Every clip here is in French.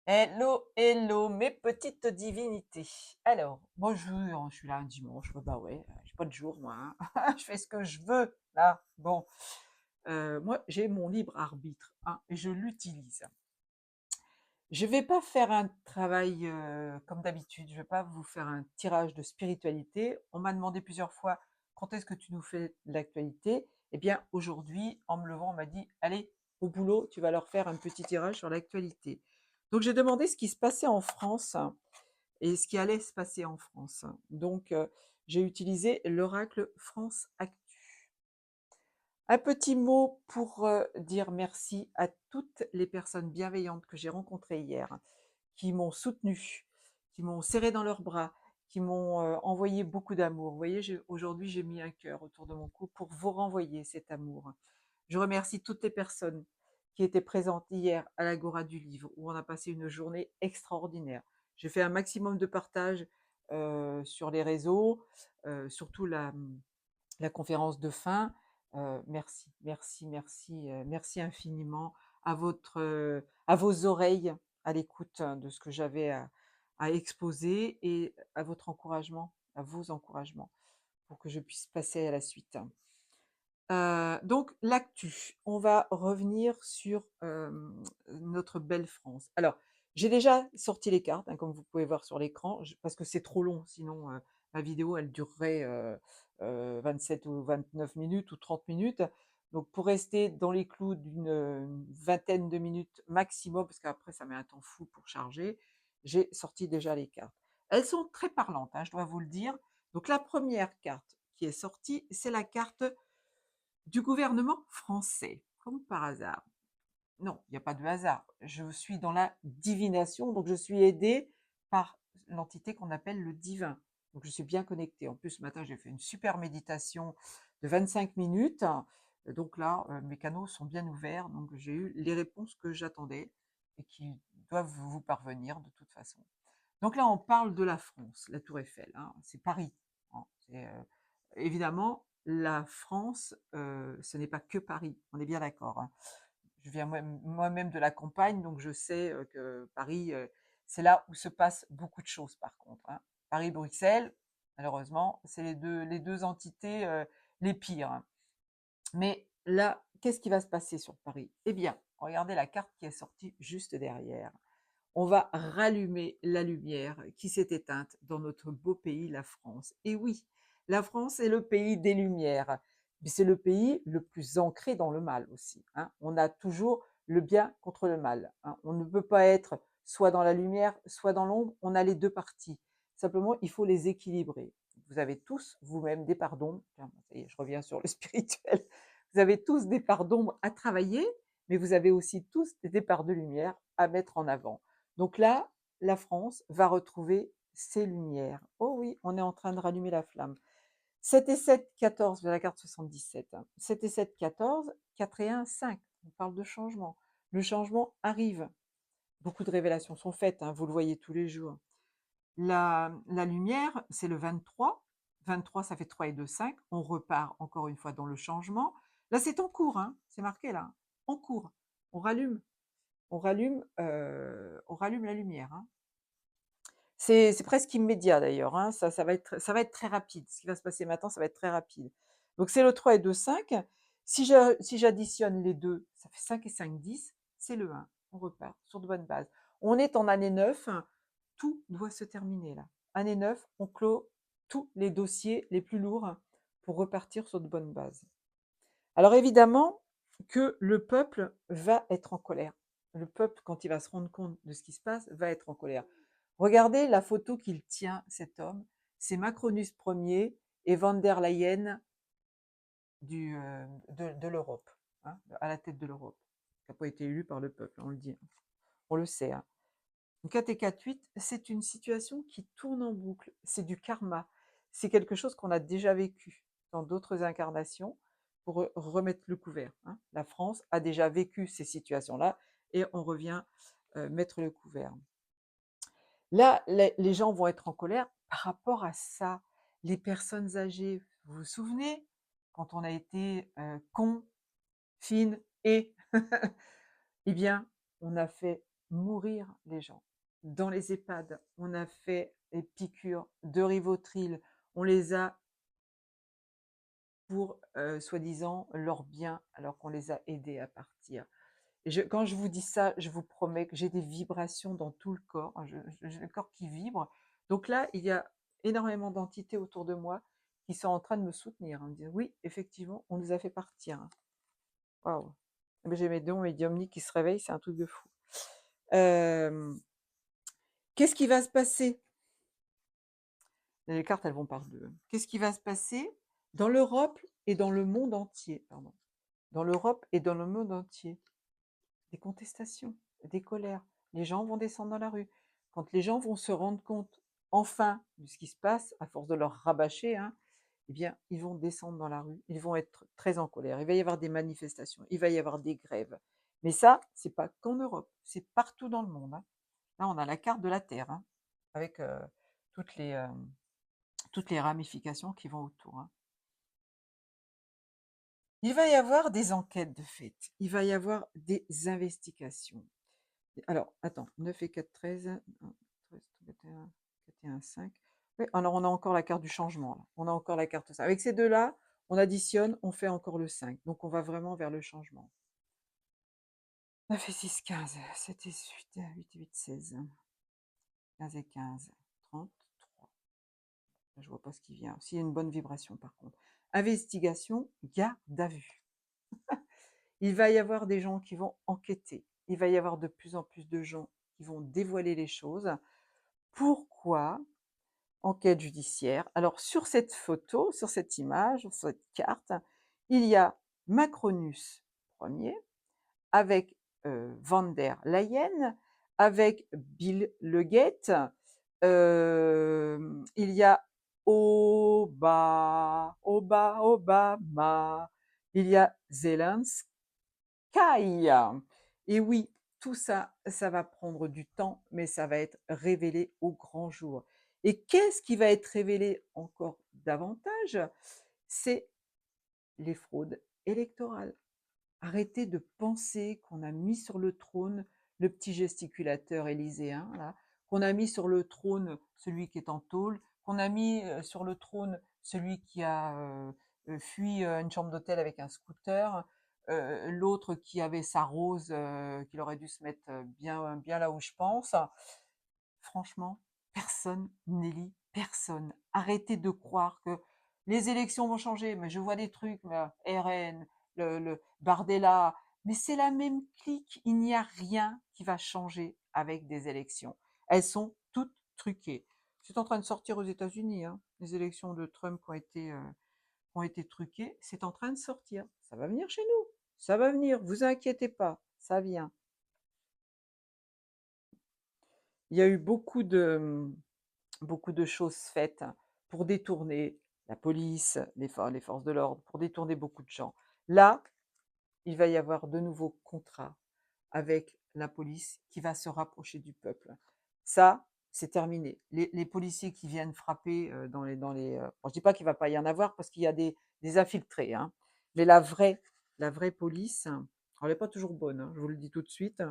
Hello, hello, mes petites divinités. Alors, bonjour, je suis là un dimanche, bah ouais, j'ai pas de jour moi, hein. Je fais ce que je veux, là. Bon, moi j'ai mon libre arbitre, hein, et je l'utilise. Je vais pas faire un travail comme d'habitude, je vais pas vous faire un tirage de spiritualité. On m'a demandé plusieurs fois quand est-ce que tu nous fais de l'actualité. Eh bien, aujourd'hui, en me levant, on m'a dit, allez, au boulot, tu vas leur faire un petit tirage sur l'actualité. Donc, j'ai demandé ce qui se passait en France et ce qui allait se passer en France. Donc, j'ai utilisé l'oracle France Actu. Un petit mot pour dire merci à toutes les personnes bienveillantes que j'ai rencontrées hier, qui m'ont soutenue, qui m'ont serré dans leurs bras, qui m'ont envoyé beaucoup d'amour. Vous voyez, aujourd'hui, j'ai mis un cœur autour de mon cou pour vous renvoyer cet amour. Je remercie toutes les personnes qui étaient présentes hier à l'Agora du Livre, où on a passé une journée extraordinaire. J'ai fait un maximum de partage sur les réseaux, surtout la conférence de fin. Merci, merci, merci, merci infiniment à vos oreilles, à l'écoute de ce que j'avais à exposer et à votre encouragement, à vos encouragements, pour que je puisse passer à la suite. Donc l'actu, on va revenir sur notre belle France. Alors, j'ai déjà sorti les cartes, hein, comme vous pouvez voir sur l'écran, parce que c'est trop long, sinon ma vidéo, elle durerait 27 ou 29 minutes ou 30 minutes. Donc pour rester dans les clous d'une vingtaine de minutes maximum, parce qu'après ça met un temps fou pour charger, j'ai sorti déjà les cartes. Elles sont très parlantes, hein, je dois vous le dire. Donc la première carte qui est sortie, c'est la carte du gouvernement français, comme par hasard. Non, il n'y a pas de hasard. Je suis dans la divination, donc je suis aidée par l'entité qu'on appelle le divin. Donc je suis bien connectée. En plus, ce matin, j'ai fait une super méditation de 25 minutes. Donc là, mes canaux sont bien ouverts, donc j'ai eu les réponses que j'attendais et qui doivent vous parvenir de toute façon. Donc là, on parle de la France, la Tour Eiffel, hein, c'est Paris, hein, évidemment, la France, ce n'est pas que Paris, on est bien d'accord, hein. Je viens moi-même de la campagne, donc je sais que Paris, c'est là où se passent beaucoup de choses par contre, hein. Paris-Bruxelles, malheureusement, c'est les deux entités les pires, hein. Mais là, qu'est-ce qui va se passer sur Paris? Eh bien, regardez la carte qui est sortie juste derrière. On va rallumer la lumière qui s'est éteinte dans notre beau pays, la France. Et oui, la France est le pays des lumières, mais c'est le pays le plus ancré dans le mal aussi, hein. On a toujours le bien contre le mal, hein. On ne peut pas être soit dans la lumière, soit dans l'ombre, on a les deux parties. Simplement, il faut les équilibrer. Vous avez tous vous-même des parts d'ombre. Tiens, ça y est, je reviens sur le spirituel. Vous avez tous des parts d'ombre à travailler, mais vous avez aussi tous des parts de lumière à mettre en avant. Donc là, la France va retrouver ses lumières. Oh oui, on est en train de rallumer la flamme. 7 et 7, 14 de la carte 77. 7 et 7, 14, 4 et 1, 5. On parle de changement. Le changement arrive. Beaucoup de révélations sont faites, hein, vous le voyez tous les jours. La lumière, c'est le 23. 23, ça fait 3 et 2, 5. On repart encore une fois dans le changement. Là, c'est en cours, hein, c'est marqué là. En cours. On rallume. On rallume la lumière, hein. C'est presque immédiat d'ailleurs, hein, ça va être très rapide. Ce qui va se passer maintenant, ça va être très rapide. Donc c'est le 3 et 2, 5. Si j'additionne les deux, ça fait 5 et 5, 10. C'est le 1. On repart sur de bonnes bases. On est en année 9. Tout doit se terminer là. Année 9, on clôt tous les dossiers les plus lourds pour repartir sur de bonnes bases. Alors évidemment que le peuple va être en colère. Le peuple, quand il va se rendre compte de ce qui se passe, va être en colère. Regardez la photo qu'il tient, cet homme. C'est Macronus Ier et van der Leyen de l'Europe, hein, à la tête de l'Europe, qui n'a pas été élu par le peuple, on le dit, on le sait, hein. Donc 4 et 4, 8, c'est une situation qui tourne en boucle, c'est du karma. C'est quelque chose qu'on a déjà vécu dans d'autres incarnations pour remettre le couvert, hein. La France a déjà vécu ces situations-là et on revient mettre le couvert. Là, les gens vont être en colère par rapport à ça. Les personnes âgées, vous vous souvenez, quand on a été con, fine et, eh bien, on a fait mourir les gens. Dans les EHPAD, on a fait des piqûres de Rivotril, on les a pour, soi-disant, leur bien, alors qu'on les a aidés à partir. Et quand je vous dis ça, je vous promets que j'ai des vibrations dans tout le corps, hein, j'ai le corps qui vibre. Donc là, il y a énormément d'entités autour de moi qui sont en train de me soutenir, hein, me dire: «Oui, effectivement, on nous a fait partir, hein». Waouh! Eh beh, j'ai mes dons médiumniques qui se réveillent, c'est un truc de fou. Hem, Qu'est-ce qui va se passer? Les cartes, elles vont par 2. Qu'est-ce qui va se passer dans l'Europe et dans le monde entier? Pardon. Dans l'Europe et dans le monde entier. Des contestations, des colères. Les gens vont descendre dans la rue. Quand les gens vont se rendre compte, enfin, de ce qui se passe, à force de leur rabâcher, hein, eh bien, ils vont descendre dans la rue. Ils vont être très en colère. Il va y avoir des manifestations. Il va y avoir des grèves. Mais ça, c'est pas qu'en Europe. C'est partout dans le monde, hein. Là, on a la carte de la Terre, hein, avec toutes les, euh, toutes les ramifications qui vont autour, hein. Il va y avoir des enquêtes de fait. Il va y avoir des investigations. Alors, attends, 9 et 4, 13, 13, 21, 41, 5. Oui, alors on a encore la carte du changement, là. On a encore la carte 5. Avec ces deux-là, on additionne, on fait encore le 5. Donc, on va vraiment vers le changement. 9 et 6, 15, 7 et 8, 8 et 8, 16, 15 et 15, 33. Je ne vois pas ce qui vient. S'il y a une bonne vibration, par contre. Investigation, garde à vue. Il va y avoir des gens qui vont enquêter. Il va y avoir de plus en plus de gens qui vont dévoiler les choses. Pourquoi? Enquête judiciaire. Alors, sur cette photo, sur cette image, sur cette carte, il y a Macronus Ier avec Van der Leyen, avec Bill Le Gates, il y a Obama, il y a Zelensky. Et oui, tout ça, ça va prendre du temps, mais ça va être révélé au grand jour. Et qu'est-ce qui va être révélé encore davantage? C'est les fraudes électorales. Arrêtez de penser qu'on a mis sur le trône le petit gesticulateur élyséen, là, qu'on a mis sur le trône celui qui est en tôle, qu'on a mis sur le trône celui qui a fui une chambre d'hôtel avec un scooter, l'autre qui avait sa rose, qu'il aurait dû se mettre bien, bien là où je pense. Franchement, personne n'élit personne. Arrêtez de croire que les élections vont changer. Mais je vois des trucs, RN, le Bardella, mais c'est la même clique. Il n'y a rien qui va changer avec des élections. Elles sont toutes truquées. C'est en train de sortir aux États-Unis, hein, les élections de Trump qui ont été truquées. C'est en train de sortir. Ça va venir chez nous. Ça va venir. Vous inquiétez pas. Ça vient. Il y a eu beaucoup de choses faites pour détourner la police, les forces de l'ordre, pour détourner beaucoup de gens. Là, il va y avoir de nouveaux contrats avec la police qui va se rapprocher du peuple. Ça, c'est terminé. Les policiers qui viennent frapper bon, je dis pas qu'il va pas y en avoir parce qu'il y a des infiltrés, hein. Mais la vraie police, elle n'est pas toujours bonne, hein, je vous le dis tout de suite.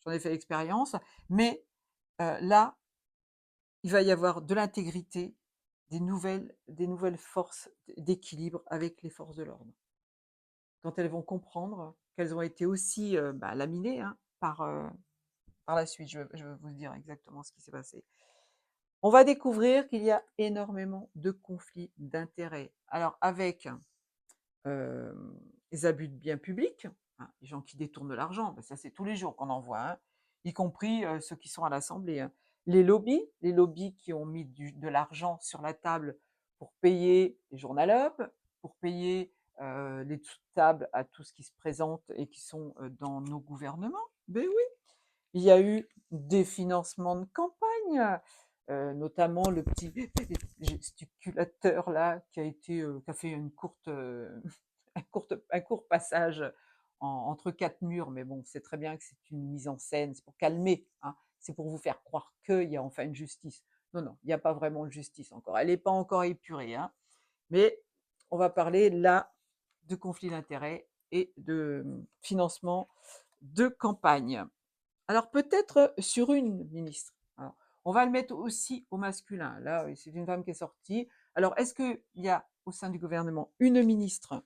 J'en ai fait l'expérience. Mais là, il va y avoir de l'intégrité, des nouvelles forces d'équilibre avec les forces de l'ordre. Quand elles vont comprendre qu'elles ont été aussi laminées, hein, par la suite, je vais vous dire exactement ce qui s'est passé. On va découvrir qu'il y a énormément de conflits d'intérêts. Alors avec les abus de biens publics, hein, les gens qui détournent de l'argent, ben ça c'est tous les jours qu'on en voit, hein, y compris ceux qui sont à l'Assemblée, hein. Les lobbies qui ont mis de l'argent sur la table pour payer les journalopes, pour payer les dessous de table à tout ce qui se présente et qui sont dans nos gouvernements. Ben oui, il y a eu des financements de campagne, notamment le petit gesticulateur là qui a fait un court passage entre quatre murs, mais bon, c'est très bien que c'est une mise en scène, c'est pour calmer, hein, c'est pour vous faire croire qu'il y a enfin une justice. Non, non, il n'y a pas vraiment de justice encore. Elle n'est pas encore épurée, hein, mais on va parler là de conflit d'intérêts et de financement de campagne. Alors peut-être sur une ministre. Alors, on va le mettre aussi au masculin. Là, c'est une femme qui est sortie. Alors, est-ce qu'il y a au sein du gouvernement une ministre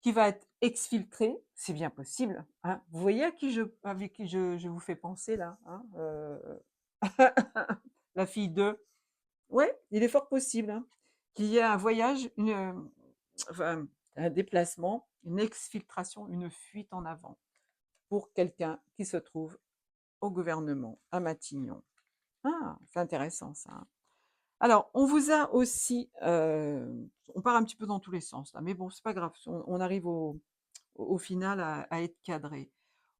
qui va être exfiltrée? C'est bien possible. Hein. Vous voyez avec qui je vous fais penser là, hein, la fille de. Ouais, il est fort possible hein, qu'il y ait un voyage, enfin, un déplacement, une exfiltration, une fuite en avant pour quelqu'un qui se trouve au gouvernement à Matignon. Ah, c'est intéressant ça. Hein. Alors, on vous a aussi, on part un petit peu dans tous les sens là, mais bon, c'est pas grave, on arrive au final à être cadré.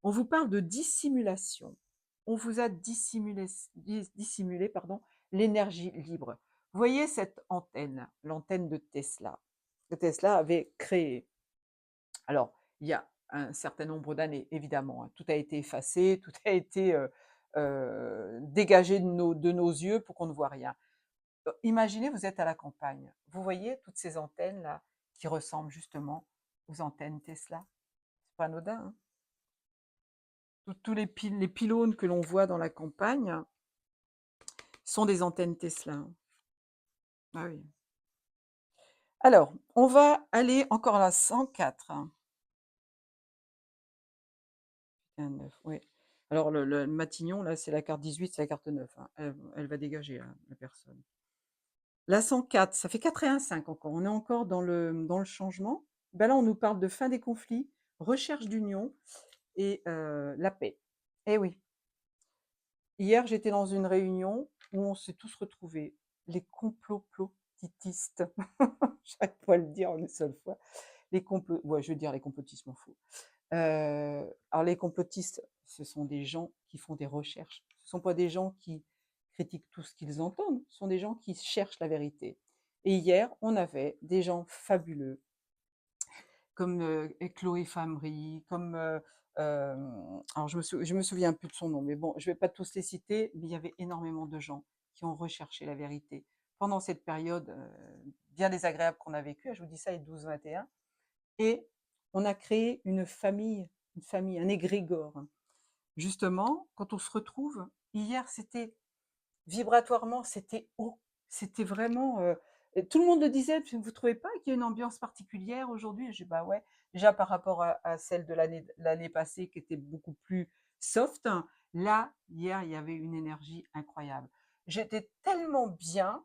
On vous parle de dissimulation. On vous a dissimulé pardon, l'énergie libre. Vous voyez cette antenne, l'antenne de Tesla, que Tesla avait créée. Alors, il y a un certain nombre d'années, évidemment, hein, tout a été effacé, tout a été dégagé de nos yeux pour qu'on ne voit rien. Imaginez, vous êtes à la campagne, vous voyez toutes ces antennes-là qui ressemblent justement aux antennes Tesla. C'est pas anodin, hein. Tous les pylônes que l'on voit dans la campagne sont des antennes Tesla. Hein. Ah oui. Alors, on va aller encore à la 104. Hein. 9, oui. Alors, le Matignon, là, c'est la carte 18, c'est la carte 9. Hein. Elle va dégager, hein, la personne. La 104, ça fait 4 et 1, 5 encore. On est encore dans le changement. Ben là, on nous parle de fin des conflits, recherche d'union et la paix. Eh oui. Hier, j'étais dans une réunion où on s'est tous retrouvés. Les complotistes. Chaque fois le dire en une seule fois. Ouais, je veux dire les complotistes, m'en fous. Alors les complotistes, ce sont des gens qui font des recherches. Ce ne sont pas des gens qui critiquent tout ce qu'ils entendent. Ce sont des gens qui cherchent la vérité. Et hier, on avait des gens fabuleux, comme Chloé Famry, comme alors je me souviens plus de son nom, mais bon, je vais pas tous les citer, mais il y avait énormément de gens qui ont recherché la vérité pendant cette période bien désagréable qu'on a vécue. Je vous dis ça, les 12-21, et on a créé une famille, un égrégore. Justement, quand on se retrouve, hier, c'était vibratoirement, c'était haut, c'était vraiment. Tout le monde le disait, vous ne trouvez pas qu'il y a une ambiance particulière aujourd'hui? Je dis bah ouais, déjà par rapport à celle de l'année passée qui était beaucoup plus soft. Hein, là, hier, il y avait une énergie incroyable. J'étais tellement bien,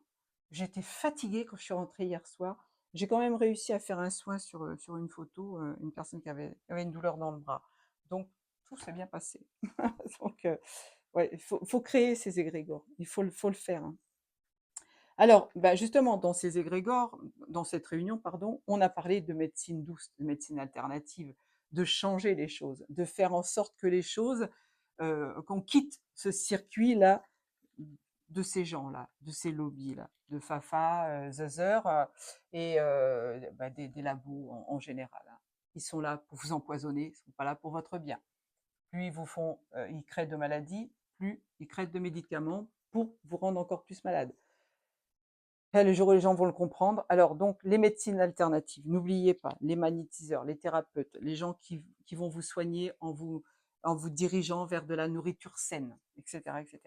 j'étais fatiguée quand je suis rentrée hier soir. J'ai quand même réussi à faire un soin sur une photo, une personne qui avait une douleur dans le bras. Donc, tout s'est bien passé. Donc, ouais, faut créer ces égrégores. Faut le faire. Hein. Alors, bah justement, dans ces égrégores, dans cette réunion, pardon, on a parlé de médecine douce, de médecine alternative, de changer les choses, de faire en sorte que les choses, qu'on quitte ce circuit-là de ces gens-là, de ces lobbies-là, de Fafa, Zezer et bah, des labos en général. Hein. Ils sont là pour vous empoisonner, ils ne sont pas là pour votre bien. Plus ils vous font, ils créent de maladies, plus ils créent de médicaments pour vous rendre encore plus malade. Là, le jour où les gens vont le comprendre. Alors, donc, les médecines alternatives, n'oubliez pas, les magnétiseurs, les thérapeutes, les gens qui vont vous soigner en vous dirigeant vers de la nourriture saine, etc., etc.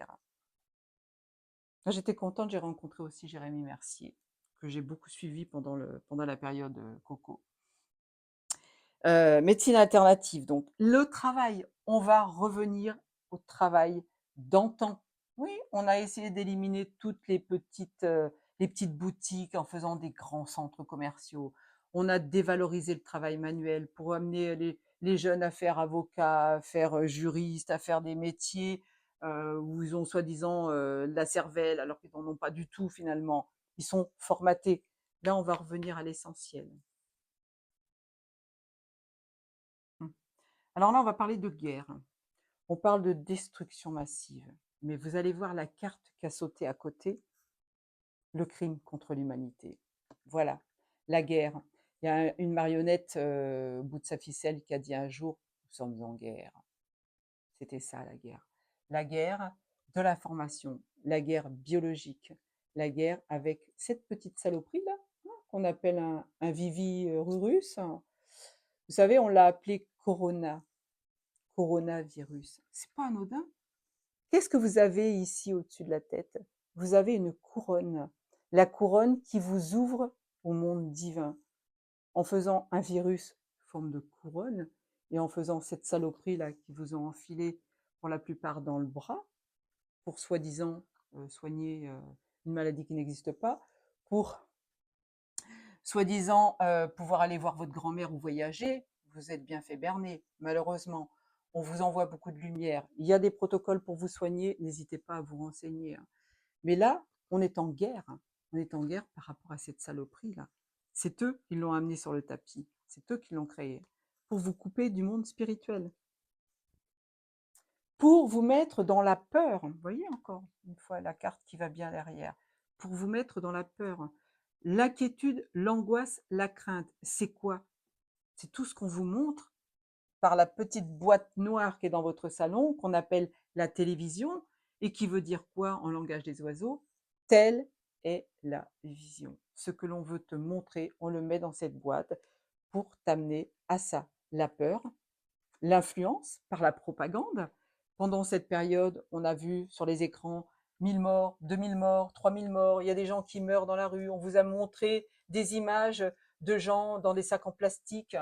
Là, j'étais contente, j'ai rencontré aussi Jérémy Mercier, que j'ai beaucoup suivi pendant la période Coco. Médecine alternative, donc le travail, on va revenir au travail d'antan. Oui, on a essayé d'éliminer toutes les petites boutiques en faisant des grands centres commerciaux. On a dévalorisé le travail manuel pour amener les jeunes à faire avocat, à faire juriste, à faire des métiers où ils ont soi-disant de la cervelle alors qu'ils n'en ont pas du tout finalement. Ils sont formatés. Là, on va revenir à l'essentiel. Alors là, on va parler de guerre. On parle de destruction massive. Mais vous allez voir la carte qui a sauté à côté, le crime contre l'humanité. Voilà, la guerre. Il y a une marionnette au bout de sa ficelle qui a dit un jour, nous sommes en guerre. C'était ça la guerre. La guerre de l'information, la guerre biologique, la guerre avec cette petite saloperie là, hein, qu'on appelle un Vivi Rurus. Vous savez, on l'a appelé Corona. coronavirus. C'est pas anodin. Qu'est-ce que vous avez ici au-dessus de la tête? Vous avez une couronne. La couronne qui vous ouvre au monde divin. En faisant un virus forme de couronne et en faisant cette saloperie-là qui vous ont enfilé pour la plupart dans le bras, pour soi-disant soigner une maladie qui n'existe pas, pour soi-disant pouvoir aller voir votre grand-mère ou voyager, vous êtes bien fait berner. Malheureusement, on vous envoie beaucoup de lumière. Il y a des protocoles pour vous soigner, n'hésitez pas à vous renseigner. Mais là, on est en guerre. On est en guerre par rapport à cette saloperie-là. C'est eux qui l'ont amené sur le tapis. C'est eux qui l'ont créé. Pour vous couper du monde spirituel. Pour vous mettre dans la peur. Vous voyez encore une fois la carte qui va bien derrière. Pour vous mettre dans la peur. L'inquiétude, l'angoisse, la crainte. C'est quoi? C'est tout ce qu'on vous montre par la petite boîte noire qui est dans votre salon, qu'on appelle la télévision, et qui veut dire quoi en langage des oiseaux? Telle est la vision. Ce que l'on veut te montrer, on le met dans cette boîte pour t'amener à ça. La peur, l'influence par la propagande. Pendant cette période, on a vu sur les écrans 1000 morts, 2000 morts, 3000 morts, il y a des gens qui meurent dans la rue, on vous a montré des images de gens dans des sacs en plastique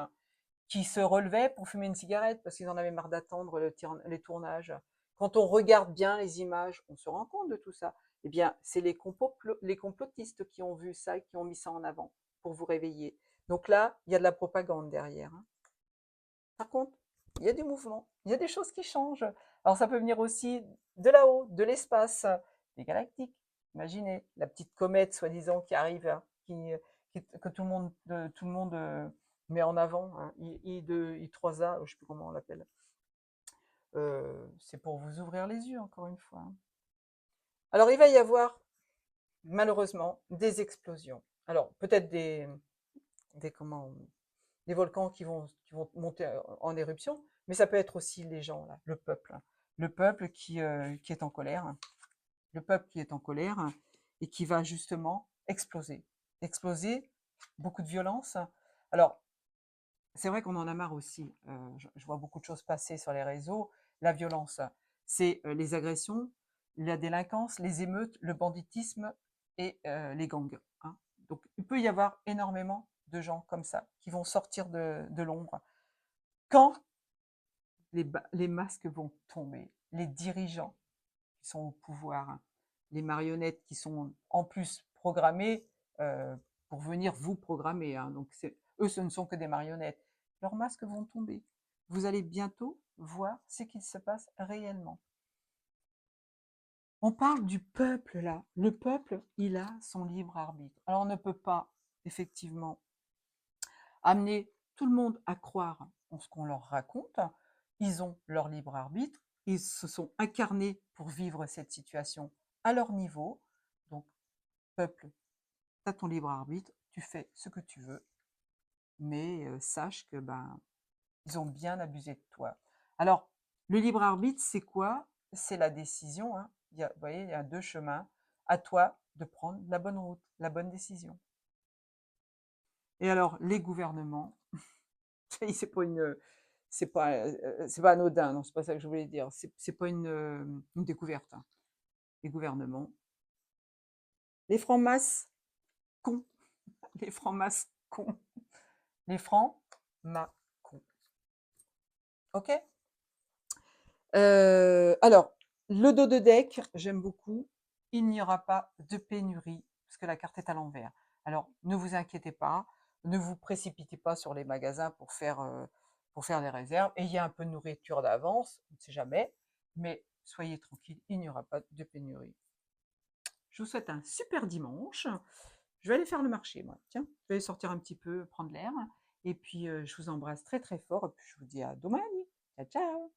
qui se relevaient pour fumer une cigarette parce qu'ils en avaient marre d'attendre les tournages. Quand on regarde bien les images, on se rend compte de tout ça. Eh bien, c'est les complotistes qui ont vu ça et qui ont mis ça en avant pour vous réveiller. Donc là, il y a de la propagande derrière. Par contre, il y a du mouvement, il y a des choses qui changent. Alors ça peut venir aussi de là-haut, de l'espace, des galactiques. Imaginez la petite comète soi-disant qui arrive, que tout le monde met en avant, hein, I3A, je ne sais plus comment on l'appelle. C'est pour vous ouvrir les yeux, encore une fois. Alors il va y avoir, malheureusement, des explosions. Alors peut-être des volcans qui vont monter en éruption, mais ça peut être aussi les gens, là, le peuple qui est en colère, le peuple qui est en colère et qui va justement exploser. Exploser, beaucoup de violence. Alors, c'est vrai qu'on en a marre aussi. Je vois beaucoup de choses passer sur les réseaux. La violence, c'est les agressions, la délinquance, les émeutes, le banditisme et les gangs. Hein. Donc, il peut y avoir énormément de gens comme ça qui vont sortir de l'ombre. Quand les masques vont tomber, les dirigeants qui sont au pouvoir, les marionnettes qui sont en plus programmées pour venir vous programmer. Hein. Donc, eux, ce ne sont que des marionnettes. Leurs masques vont tomber. Vous allez bientôt voir ce qu'il se passe réellement. On parle du peuple là. Le peuple, il a son libre arbitre. Alors, on ne peut pas, effectivement, amener tout le monde à croire en ce qu'on leur raconte. Ils ont leur libre arbitre. Ils se sont incarnés pour vivre cette situation à leur niveau. Donc, peuple, tu as ton libre arbitre, tu fais ce que tu veux, mais sache que ils ont bien abusé de toi. Alors, le libre arbitre, c'est quoi? C'est la décision. Hein. Vous voyez, il y a deux chemins. À toi de prendre la bonne route, la bonne décision. Et alors, les gouvernements, c'est pas une, c'est pas anodin, non, c'est pas ça que je voulais dire. C'est pas une découverte. Hein. Les gouvernements, les francs-masses cons, les francs-masses cons, les francs-macons. Ok. Alors, le dos de deck, j'aime beaucoup. Il n'y aura pas de pénurie parce que la carte est à l'envers. Alors, ne vous inquiétez pas, ne vous précipitez pas sur les magasins pour faire des réserves. Ayez un peu de nourriture d'avance, on ne sait jamais, mais soyez tranquille, il n'y aura pas de pénurie. Je vous souhaite un super dimanche. Je vais aller faire le marché, moi. Tiens, je vais aller sortir un petit peu, prendre l'air. Et puis, je vous embrasse très très fort. Et puis, je vous dis à domani. Ciao, ciao.